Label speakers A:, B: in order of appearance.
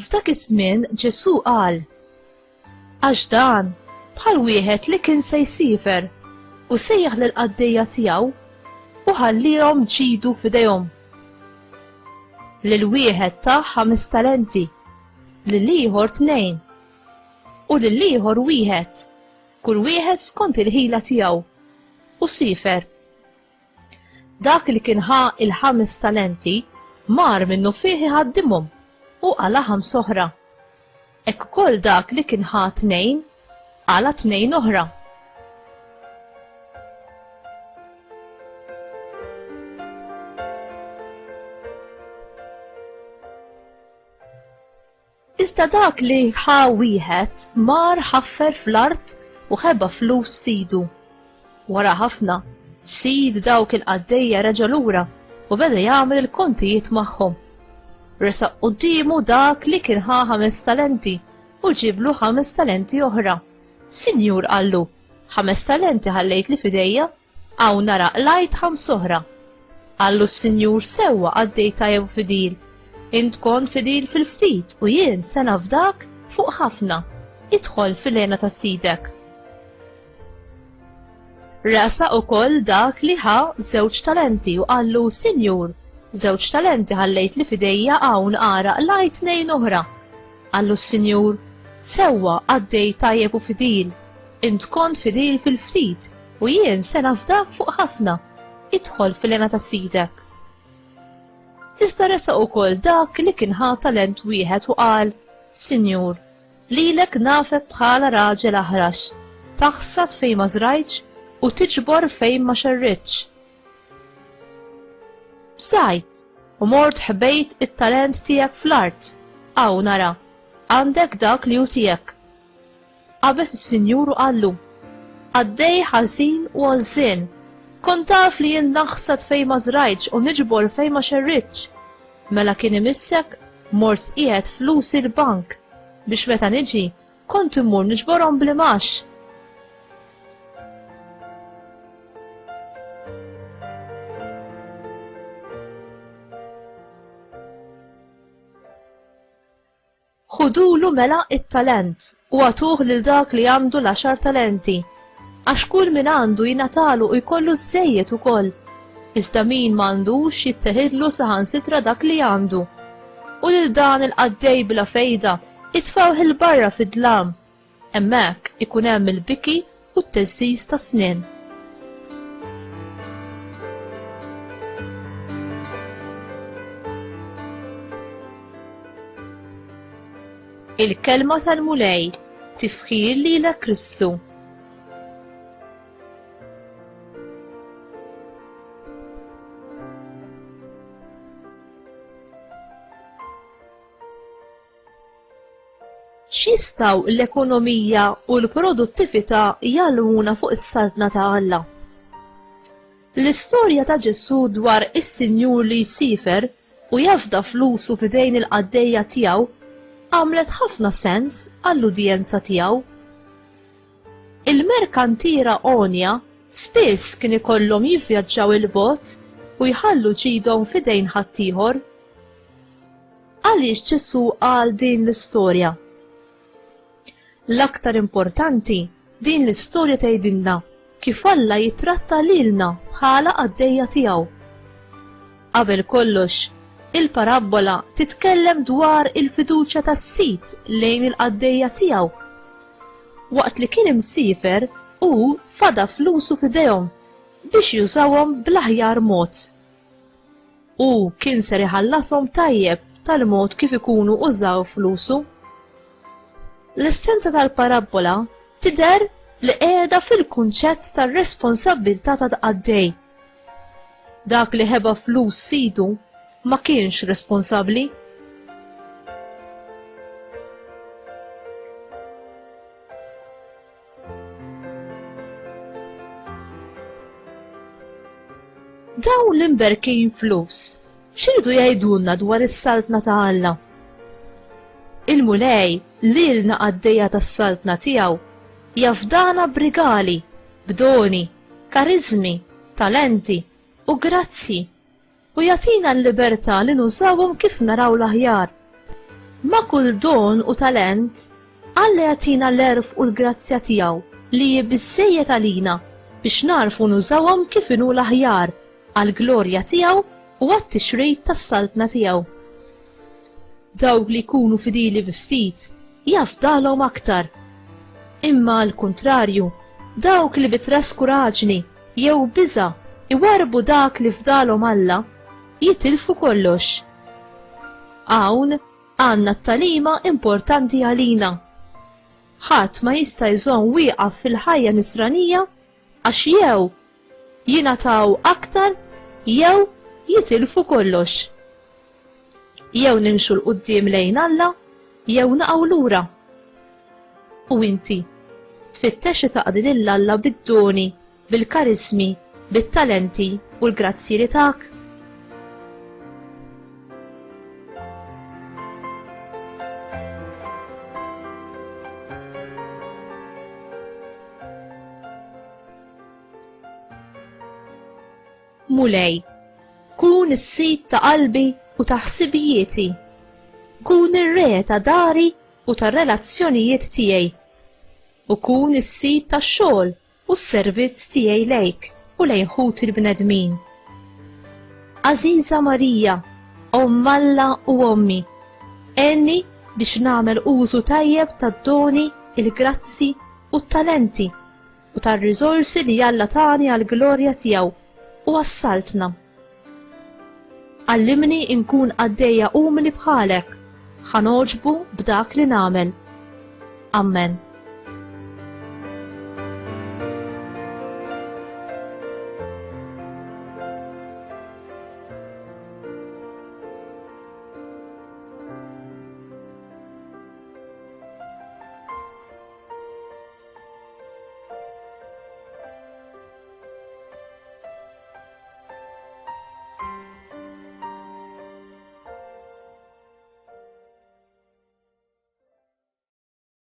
A: F'dak iż-żmien Ġesu qal: għax dan bħal wieħed li kien se jsifer u sejjaħ lill-qaddejja tiegħu u ħallihom ġidu f'idejhom. Lil wieħed ta' 5 talenti, lil ieħor 2 u lil ieħor 1, kull wieħed skont il-ħila tiegħu, u sifer. Dak li kien ħa il-5 talenti mar minnu fih iħaddimhom u għala 5 oħra. Hekk ukoll dak li kien ħa 2 għala 2 oħra. Iżda dak li ħa wieħed mar ħaffer fl-art u ħeba flus sidu. Wara ħafna, sid dawk il-qaddejja reġa' lura u beda jagħmel il-kontijiet magħhom. Resaq qudiemu dak li kien ħa 5 talenti u ġiblu 5 talenti oħra. Sinjur qallu: 5 talenti ħallejt li fidejja, hawn nara lajt 5 oħra. Qallu s-Sinjur: sewwa qaddej tajjeb fidil. Int kont fidil fil-ftit u jien se nafdak fuq ħafna. Idħol fil-għena ta' sidek. Rasa ukoll dak li ħa 2 talenti u qallu: Sinjur, 2 talenti ħallejt li fidejja, hawn ara lajt 2 oħra. Qallu s-Sinjur: sewwa qaddej tajjeb u fidil. Int kont fidil fil-ftit u jien se nafdak fuq ħafna. Idħol fil-għena ta' sidek. Iżda resaq ukoll dak li kien ħa talent wieħed u qal: Sinjur, lilek nafek bħala raġel aħrax, taħsad fejn ma żrajtx u tiġbor fejn ma xerritx. Bżajt u mort ħbejt it-talent tiegħek fl-art, hawn nara, għandek dak li hu tiegħek. Qabeż is-Sinjur u qallu: qaddej ħażin u għażżien, kont taf li jien naħsad fejn ma żrajtx u niġbor fejn ma xerritx. Mela kien imissek mort qiegħed flus il-bank biex meta niġi kont immur niġborhom bl-imax. Ħudulu mela it-talent u għatuh lil dak li għandu l-10 talenti, għax kull min għandu jingħatalu u jkollu żejjed ukoll, iżda min m'għandux jitteħidlu saħansitra dak li għandu. U lil dan il-qaddej bla fejda itfawh il-barra fid-dlam, hemmhekk ikun hemm il-biki u t-teżżiż ta' snien. Il-kelma tal-mulej tifħir lilek Kristu. X'jistgħu l-ekonomija u l-produttività jgħallmuna fuq is-saltna ta' Alla? L-istorja ta' Ġesu dwar is-Sinjur li jsifer u jafda flusu f'idejn il-qaddejja tiegħu għamlet ħafna sens għall-udjenza tiegħu. Il-merkantiera Onja spiss kien ikollhom jivvjaġġaw il-bogħod u jħallu ġidhom f'idejn ħaddieħor. Għaliex Ġesu qal din l-istorja? L-aktar importanti, din l-istorja tgħidilna kif Alla jitratta lilna bħala qaddejja tiegħu. Qabel kollox, il-parabola titkellem dwar il-fiduċja tas-sit lejn il-qaddejja tiegħu. Waqt li kien imsifer hu fada flusu f'idejhom biex jużawhom bl-aħjar mod. Hu kien ser iħallashom tajjeb tal-mod kif ikunu użaw flusu. L-essenza tal-parabola tidher li qiegħda fil-kunċett tar-responsabbiltà ta' qaddej. Dak li ħeba flus sidu ma kienx responsabbli. Dawn l-imberkin flus, x'iridu jgħidulna dwar is-saltna ta' Alla? Il-mulej lilna qaddejja tas-saltna tiegħu jafdana b'rigali, b'doni, kariżmi, talenti u grazzi u jagħtina l-libertà li nużawhom kif naraw l-aħjar. Ma' kull don u talent, Alla jagħtina l-erf u l-grazzja tiegħu li biżżejjed għalina biex narfu nużawhom kif inhu l-aħjar għall-glorja tiegħu u għat-tixrid tas-saltna tiegħu. Dawk li jkunu fidili bi ftit jafdalhom aktar. Imma l-kuntrarju, dawk li bitresku raġni jew biża' iwarbu dak li fdalhom Alla jitilfu kollox. Hawn għandna t-talima importanti għalina. Ħadd ma jista' jżomm wieqaf fil-ħajja nisranija għax jew jingħataw aktar jew jitilfu kollox. Jew nimxu l-qudiem lejn Alla jew naqgħu lura. U inti tfittex taqdi lil Alla bid-doni, bil-karismi, bit-talenti u l-grazzi li tak. Mulej, kun is-sit ta' qalbi u ta' ħsibijieti. Kun ir-re ta' dari u ta' relazzjonijiet tiegħi. U kun is-sit tax-xogħol u s-servizz tiegħi lejk u lejn ħut il-bnedmin. Aziza Marija, Omm Alla u ommi, enni biex nagħmel użu tajjeb tad-doni, il-grazzi u t-talenti u tar-riżorsi li Alla tani għall-glorja tiegħu u għassaltna. Allimni inkun għaddejja umli bħalek, ħanoġbu b'dak li nagħmel. Amen.